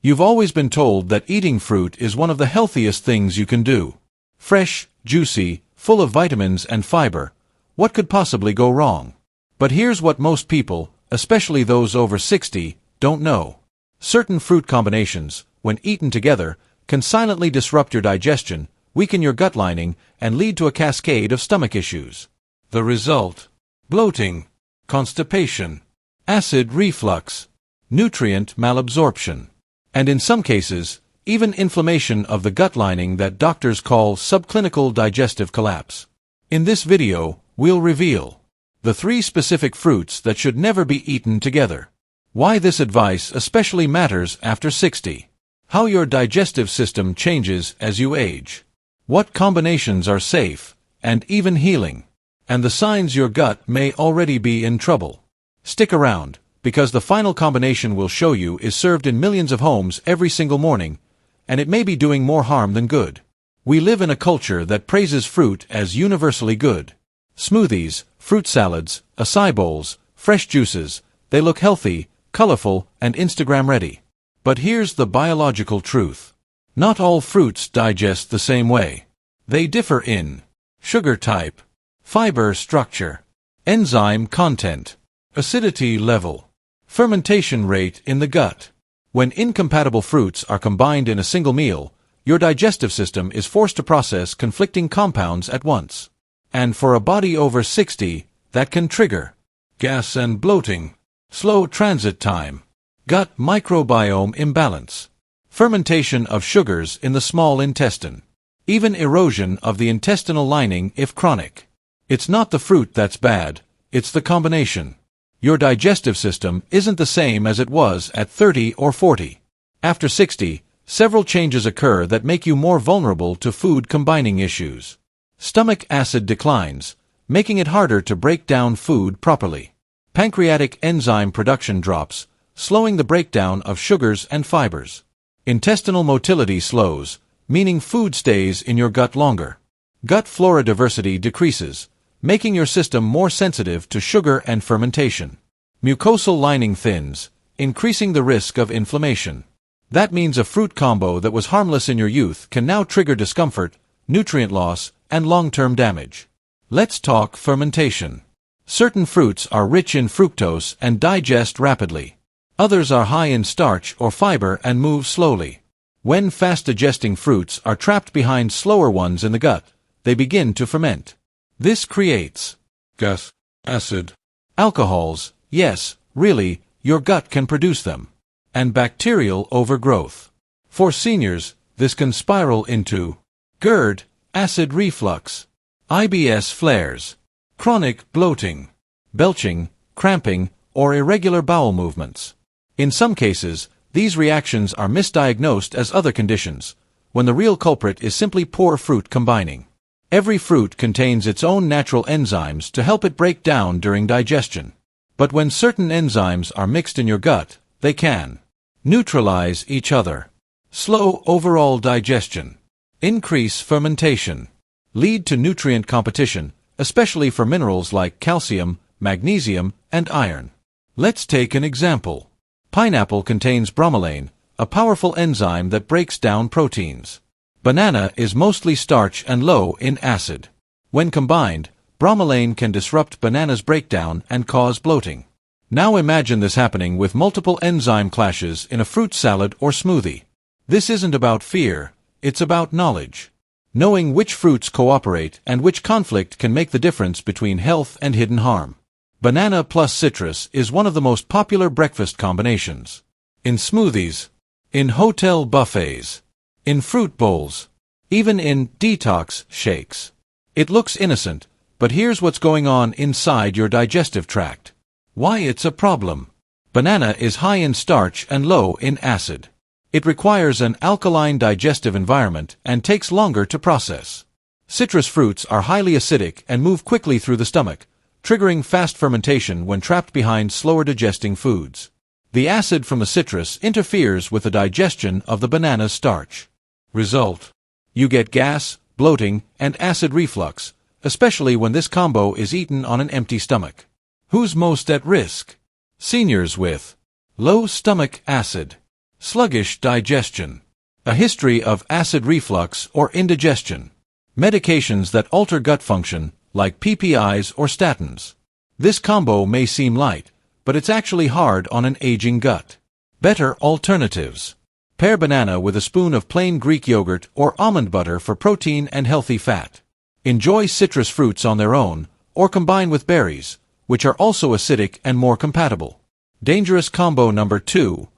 You've always been told that eating fruit is one of the healthiest things you can do. Fresh, juicy, full of vitamins and fiber. What could possibly go wrong? But here's what most people, especially those over 60, don't know. Certain fruit combinations, when eaten together, can silently disrupt your digestion, weaken your gut lining, and lead to a cascade of stomach issues. The result: bloating, constipation, acid reflux, nutrient malabsorption, and in some cases, even inflammation of the gut lining that doctors call subclinical digestive collapse. In this video, we'll reveal the 3 specific fruits that should never be eaten together, why this advice especially matters after 60, how your digestive system changes as you age, what combinations are safe and even healing, and the signs your gut may already be in trouble. Stick around, because the final combination we'll show you is served in millions of homes every single morning, and it may be doing more harm than good. We live in a culture that praises fruit as universally good. Smoothies, fruit salads, acai bowls, fresh juices, they look healthy, colorful, and Instagram-ready. But here's the biological truth. Not all fruits digest the same way. They differ in sugar type, fiber structure, enzyme content, acidity level, fermentation rate in the gut. When incompatible fruits are combined in a single meal, your digestive system is forced to process conflicting compounds at once. And for a body over 60, that can trigger gas and bloating, slow transit time, gut microbiome imbalance, fermentation of sugars in the small intestine, even erosion of the intestinal lining if chronic. It's not the fruit that's bad, it's the combination. Your digestive system isn't the same as it was at 30 or 40. After 60, several changes occur that make you more vulnerable to food combining issues. Stomach acid declines, making it harder to break down food properly. Pancreatic enzyme production drops, slowing the breakdown of sugars and fibers. Intestinal motility slows, meaning food stays in your gut longer. Gut flora diversity decreases, making your system more sensitive to sugar and fermentation. Mucosal lining thins, increasing the risk of inflammation. That means a fruit combo that was harmless in your youth can now trigger discomfort, nutrient loss, and long-term damage. Let's talk fermentation. Certain fruits are rich in fructose and digest rapidly. Others are high in starch or fiber and move slowly. When fast-digesting fruits are trapped behind slower ones in the gut, they begin to ferment. This creates gas, acid, alcohols, yes, really, your gut can produce them, and bacterial overgrowth. For seniors, this can spiral into GERD, acid reflux, IBS flares, chronic bloating, belching, cramping, or irregular bowel movements. In some cases, these reactions are misdiagnosed as other conditions, when the real culprit is simply poor fruit combining. Every fruit contains its own natural enzymes to help it break down during digestion. But when certain enzymes are mixed in your gut, they can neutralize each other, slow overall digestion, increase fermentation, lead to nutrient competition, especially for minerals like calcium, magnesium, and iron. Let's take an example. Pineapple contains bromelain, a powerful enzyme that breaks down proteins. Banana is mostly starch and low in acid. When combined, bromelain can disrupt banana's breakdown and cause bloating. Now imagine this happening with multiple enzyme clashes in a fruit salad or smoothie. This isn't about fear, it's about knowledge. Knowing which fruits cooperate and which conflict can make the difference between health and hidden harm. Banana plus citrus is one of the most popular breakfast combinations. In smoothies, in hotel buffets, in fruit bowls, even in detox shakes. It looks innocent, but here's what's going on inside your digestive tract. Why it's a problem. Banana is high in starch and low in acid. It requires an alkaline digestive environment and takes longer to process. Citrus fruits are highly acidic and move quickly through the stomach, triggering fast fermentation when trapped behind slower digesting foods. The acid from the citrus interferes with the digestion of the banana's starch. Result: you get gas, bloating, and acid reflux, especially when this combo is eaten on an empty stomach. Who's most at risk? Seniors with low stomach acid. Sluggish digestion. A history of acid reflux or indigestion. Medications that alter gut function, like PPIs or statins. This combo may seem light, but it's actually hard on an aging gut. Better alternatives. Pair banana with a spoon of plain Greek yogurt or almond butter for protein and healthy fat. Enjoy citrus fruits on their own, or combine with berries, which are also acidic and more compatible. Dangerous combo number 2.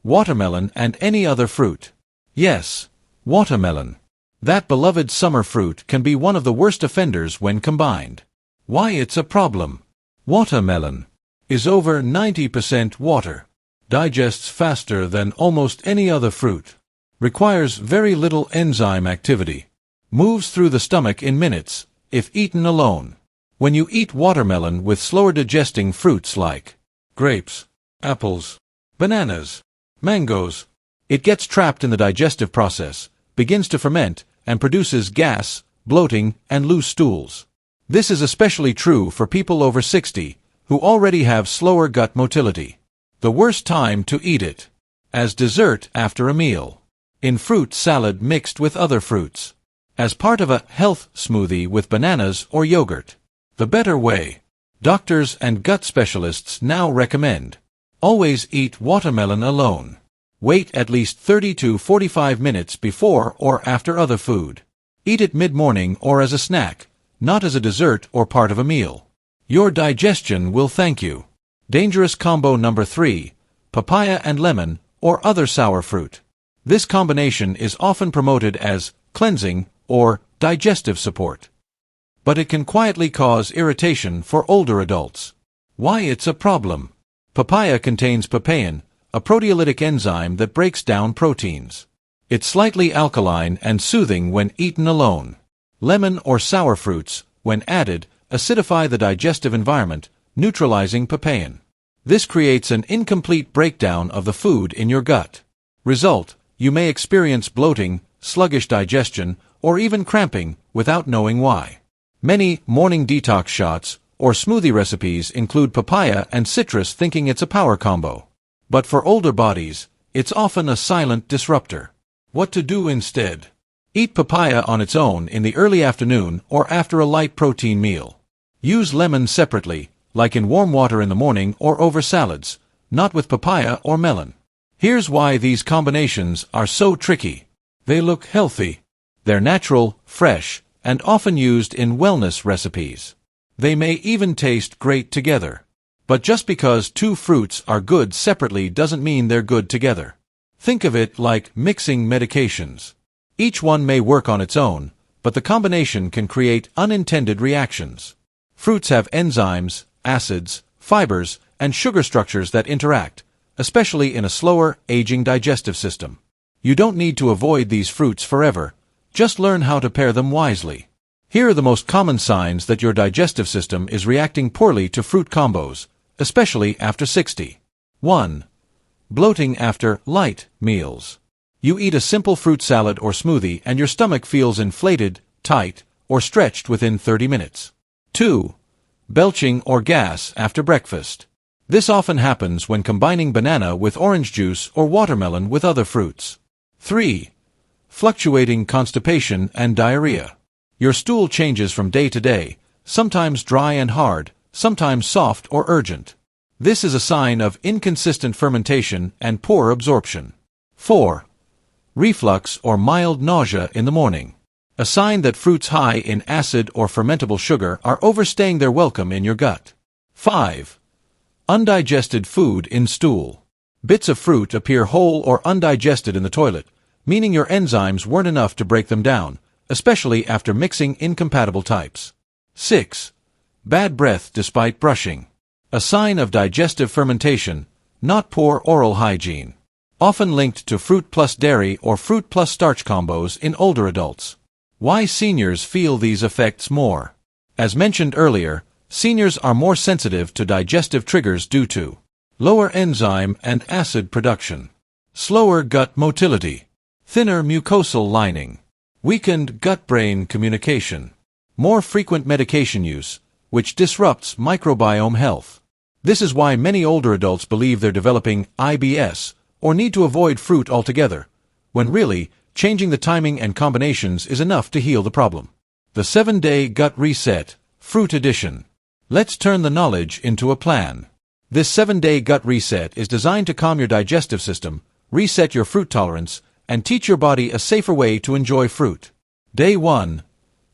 Watermelon and any other fruit. Yes, watermelon. That beloved summer fruit can be one of the worst offenders when combined. Why it's a problem? Watermelon is over 90% water. Digests faster than almost any other fruit. Requires very little enzyme activity. Moves through the stomach in minutes, if eaten alone. When you eat watermelon with slower digesting fruits like grapes, apples, bananas, mangoes, it gets trapped in the digestive process, begins to ferment, and produces gas, bloating, and loose stools. This is especially true for people over 60, who already have slower gut motility. The worst time to eat it. As dessert after a meal. In fruit salad mixed with other fruits. As part of a health smoothie with bananas or yogurt. The better way. Doctors and gut specialists now recommend. Always eat watermelon alone. Wait at least 30 to 45 minutes before or after other food. Eat it mid-morning or as a snack, not as a dessert or part of a meal. Your digestion will thank you. Dangerous combo number 3. Papaya and lemon, or other sour fruit. This combination is often promoted as cleansing or digestive support. But it can quietly cause irritation for older adults. Why it's a problem? Papaya contains papain, a proteolytic enzyme that breaks down proteins. It's slightly alkaline and soothing when eaten alone. Lemon or sour fruits, when added, acidify the digestive environment, neutralizing papain. This creates an incomplete breakdown of the food in your gut. Result, you may experience bloating, sluggish digestion, or even cramping without knowing why. Many morning detox shots or smoothie recipes include papaya and citrus thinking it's a power combo. But for older bodies, it's often a silent disruptor. What to do instead? Eat papaya on its own in the early afternoon or after a light protein meal. Use lemon separately, like in warm water in the morning or over salads, not with papaya or melon. Here's why these combinations are so tricky. They look healthy. They're natural, fresh, and often used in wellness recipes. They may even taste great together. But just because two fruits are good separately doesn't mean they're good together. Think of it like mixing medications. Each one may work on its own, but the combination can create unintended reactions. Fruits have enzymes, acids, fibers, and sugar structures that interact, especially in a slower, aging digestive system. You don't need to avoid these fruits forever, just learn how to pair them wisely. Here are the most common signs that your digestive system is reacting poorly to fruit combos, especially after 60. 1. Bloating after light meals. You eat a simple fruit salad or smoothie and your stomach feels inflated, tight, or stretched within 30 minutes. 2. Belching or gas after breakfast. This often happens when combining banana with orange juice or watermelon with other fruits. 3. Fluctuating constipation and diarrhea. Your stool changes from day to day, sometimes dry and hard, sometimes soft or urgent. This is a sign of inconsistent fermentation and poor absorption. 4. Reflux or mild nausea in the morning. A sign that fruits high in acid or fermentable sugar are overstaying their welcome in your gut. 5. Undigested food in stool. Bits of fruit appear whole or undigested in the toilet, meaning your enzymes weren't enough to break them down, especially after mixing incompatible types. 6. Bad breath despite brushing. A sign of digestive fermentation, not poor oral hygiene. Often linked to fruit plus dairy or fruit plus starch combos in older adults. Why seniors feel these effects more? As mentioned earlier, seniors are more sensitive to digestive triggers due to lower enzyme and acid production, slower gut motility, thinner mucosal lining, weakened gut-brain communication, more frequent medication use, which disrupts microbiome health. This is why many older adults believe they're developing IBS, or need to avoid fruit altogether, when really, changing the timing and combinations is enough to heal the problem. The 7-Day Gut Reset, Fruit Edition. Let's turn the knowledge into a plan. This 7-Day Gut Reset is designed to calm your digestive system, reset your fruit tolerance, and teach your body a safer way to enjoy fruit. Day 1.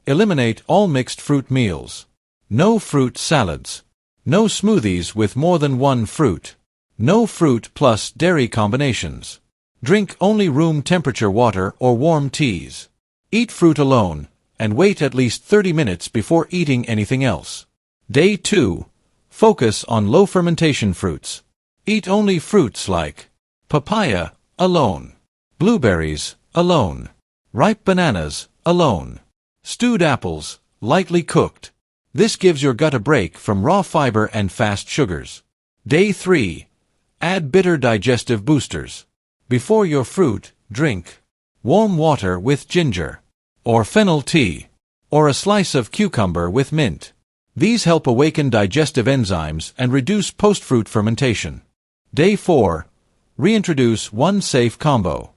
Eliminate all mixed fruit meals. No fruit salads. No smoothies with more than one fruit. No fruit plus dairy combinations. Drink only room temperature water or warm teas. Eat fruit alone, and wait at least 30 minutes before eating anything else. Day 2. Focus on low fermentation fruits. Eat only fruits like papaya, alone. Blueberries, alone. Ripe bananas, alone. Stewed apples, lightly cooked. This gives your gut a break from raw fiber and fast sugars. Day 3. Add bitter digestive boosters. Before your fruit, drink warm water with ginger, or fennel tea, or a slice of cucumber with mint. These help awaken digestive enzymes and reduce post-fruit fermentation. Day 4. Reintroduce one safe combo.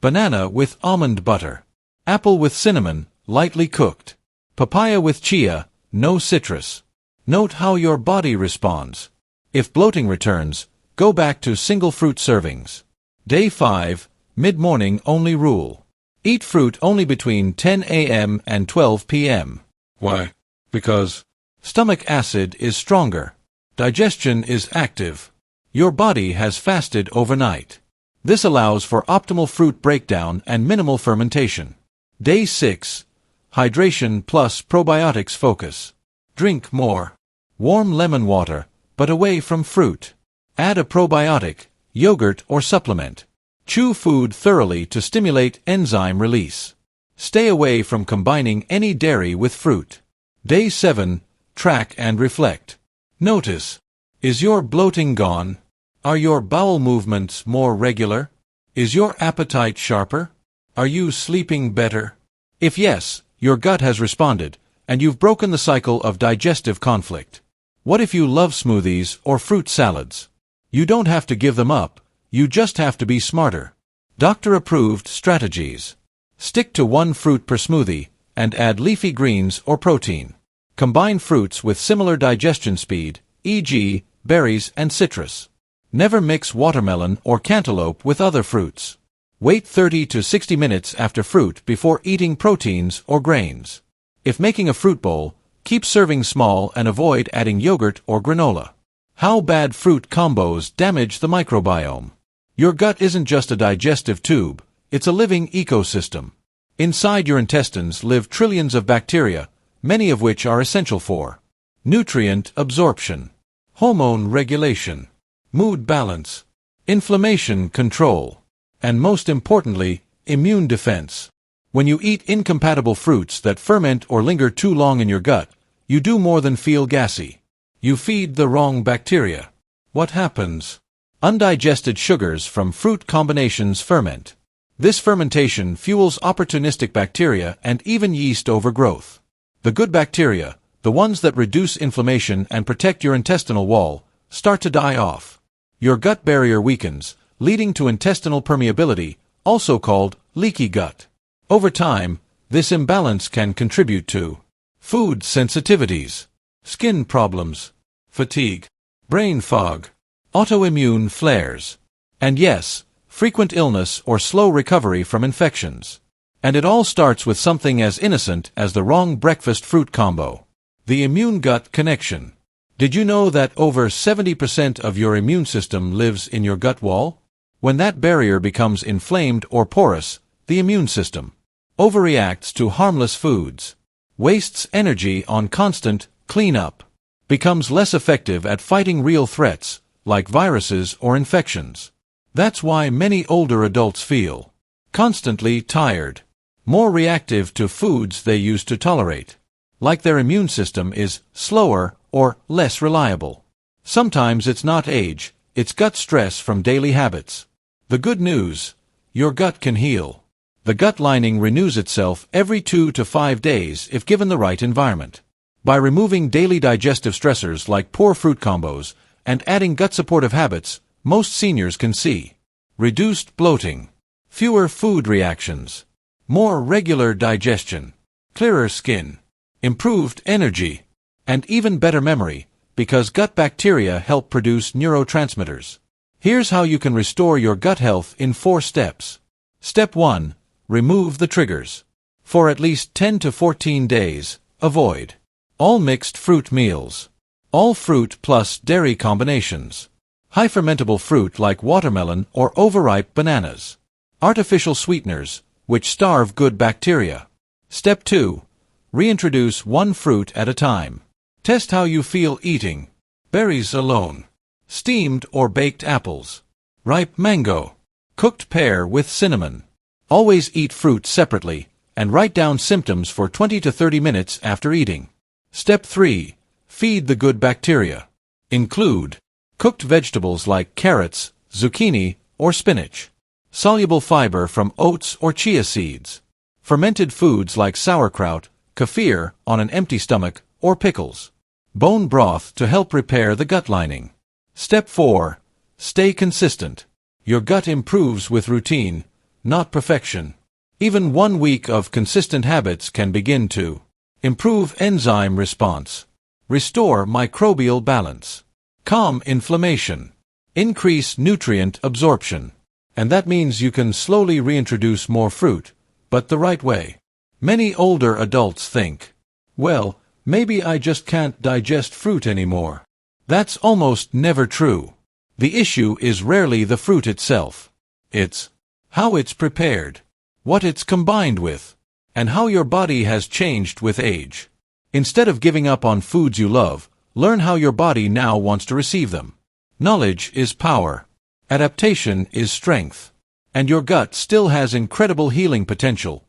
Banana with almond butter. Apple with cinnamon, lightly cooked. Papaya with chia, no citrus. Note how your body responds. If bloating returns, go back to single fruit servings. Day 5. Mid-morning only rule. Eat fruit only between 10 a.m. and 12 p.m. Why? Because stomach acid is stronger. Digestion is active. Your body has fasted overnight. This allows for optimal fruit breakdown and minimal fermentation. Day 6. Hydration plus probiotics focus. Drink more warm lemon water, but away from fruit. Add a probiotic, yogurt or supplement. Chew food thoroughly to stimulate enzyme release. Stay away from combining any dairy with fruit. Day 7. Track and reflect. Notice. Is your bloating gone? Are your bowel movements more regular? Is your appetite sharper? Are you sleeping better? If yes, your gut has responded, and you've broken the cycle of digestive conflict. What if you love smoothies or fruit salads? You don't have to give them up, you just have to be smarter. Doctor-approved strategies. Stick to one fruit per smoothie, and add leafy greens or protein. Combine fruits with similar digestion speed, e.g., berries and citrus. Never mix watermelon or cantaloupe with other fruits. Wait 30 to 60 minutes after fruit before eating proteins or grains. If making a fruit bowl, keep serving small and avoid adding yogurt or granola. How bad fruit combos damage the microbiome. Your gut isn't just a digestive tube, it's a living ecosystem. Inside your intestines live trillions of bacteria, many of which are essential for nutrient absorption, hormone regulation, mood balance, inflammation control, and most importantly, immune defense. When you eat incompatible fruits that ferment or linger too long in your gut, you do more than feel gassy. You feed the wrong bacteria. What happens? Undigested sugars from fruit combinations ferment. This fermentation fuels opportunistic bacteria and even yeast overgrowth. The good bacteria, the ones that reduce inflammation and protect your intestinal wall, start to die off. Your gut barrier weakens, leading to intestinal permeability, also called leaky gut. Over time, this imbalance can contribute to food sensitivities, skin problems, fatigue, brain fog, autoimmune flares, and yes, frequent illness or slow recovery from infections. And it all starts with something as innocent as the wrong breakfast fruit combo. The immune-gut connection. Did you know that over 70% of your immune system lives in your gut wall? When that barrier becomes inflamed or porous, the immune system overreacts to harmless foods, wastes energy on constant cleanup, becomes less effective at fighting real threats, like viruses or infections. That's why many older adults feel constantly tired, more reactive to foods they used to tolerate, like their immune system is slower or less reliable. Sometimes it's not age, it's gut stress from daily habits. The good news: your gut can heal. The gut lining renews itself every 2 to 5 days if given the right environment. By removing daily digestive stressors like poor fruit combos and adding gut-supportive habits, most seniors can see reduced bloating, fewer food reactions, more regular digestion, clearer skin, improved energy, and even better memory, because gut bacteria help produce neurotransmitters. Here's how you can restore your gut health in 4 steps. Step 1. Remove the triggers. For at least 10 to 14 days, avoid all mixed fruit meals, all fruit plus dairy combinations, high fermentable fruit like watermelon or overripe bananas, artificial sweeteners, which starve good bacteria. Step 2. Reintroduce one fruit at a time. Test how you feel eating berries alone, steamed or baked apples, ripe mango, cooked pear with cinnamon. Always eat fruit separately, and write down symptoms for 20 to 30 minutes after eating. Step 3. Feed the good bacteria. Include cooked vegetables like carrots, zucchini, or spinach, soluble fiber from oats or chia seeds, fermented foods like sauerkraut, kefir on an empty stomach, or pickles, bone broth to help repair the gut lining. Step 4. Stay consistent. Your gut improves with routine, not perfection. Even 1 week of consistent habits can begin to improve enzyme response, restore microbial balance, calm inflammation, increase nutrient absorption. And that means you can slowly reintroduce more fruit, but the right way. Many older adults think, well, maybe I just can't digest fruit anymore. That's almost never true. The issue is rarely the fruit itself. It's how it's prepared, what it's combined with, and how your body has changed with age. Instead of giving up on foods you love, learn how your body now wants to receive them. Knowledge is power. Adaptation is strength. And your gut still has incredible healing potential,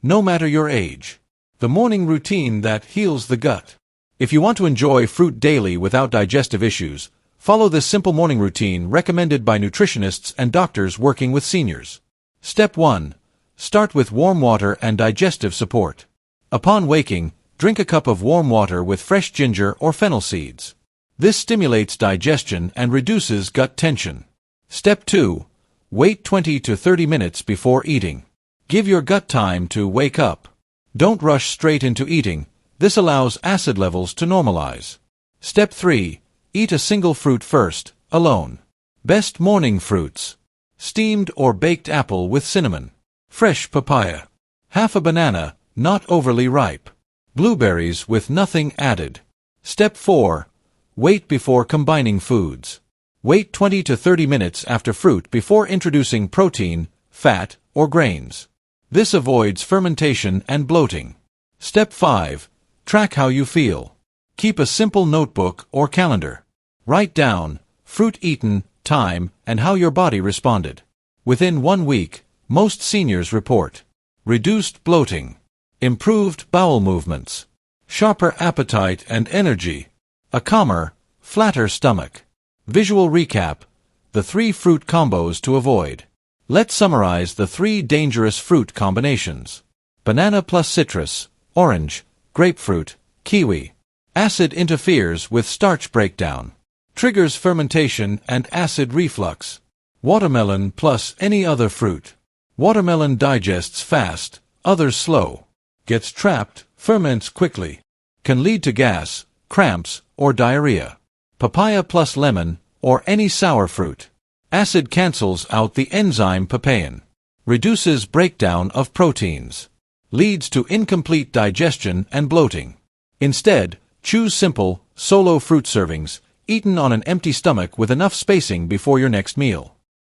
no matter your age. The morning routine that heals the gut. If you want to enjoy fruit daily without digestive issues, follow this simple morning routine recommended by nutritionists and doctors working with seniors. Step 1. Start with warm water and digestive support. Upon waking, drink a cup of warm water with fresh ginger or fennel seeds. This stimulates digestion and reduces gut tension. Step 2. Wait 20 to 30 minutes before eating. Give your gut time to wake up. Don't rush straight into eating. This allows acid levels to normalize. Step 3. Eat a single fruit first, alone. Best morning fruits: steamed or baked apple with cinnamon, fresh papaya, half a banana, not overly ripe, blueberries with nothing added. Step 4. Wait before combining foods. Wait 20 to 30 minutes after fruit before introducing protein, fat, or grains. This avoids fermentation and bloating. Step 5. Track how you feel. Keep a simple notebook or calendar. Write down fruit eaten, time, and how your body responded. Within 1 week, most seniors report reduced bloating, improved bowel movements, sharper appetite and energy, a calmer, flatter stomach. Visual recap: the 3 fruit combos to avoid. Let's summarize the 3 dangerous fruit combinations. Banana plus citrus, orange, grapefruit, kiwi. Acid interferes with starch breakdown. Triggers fermentation and acid reflux. Watermelon plus any other fruit. Watermelon digests fast, others slow. Gets trapped, ferments quickly. Can lead to gas, cramps, or diarrhea. Papaya plus lemon, or any sour fruit. Acid cancels out the enzyme papain. Reduces breakdown of proteins. Leads to incomplete digestion and bloating. Instead, choose simple, solo fruit servings, eaten on an empty stomach with enough spacing before your next meal.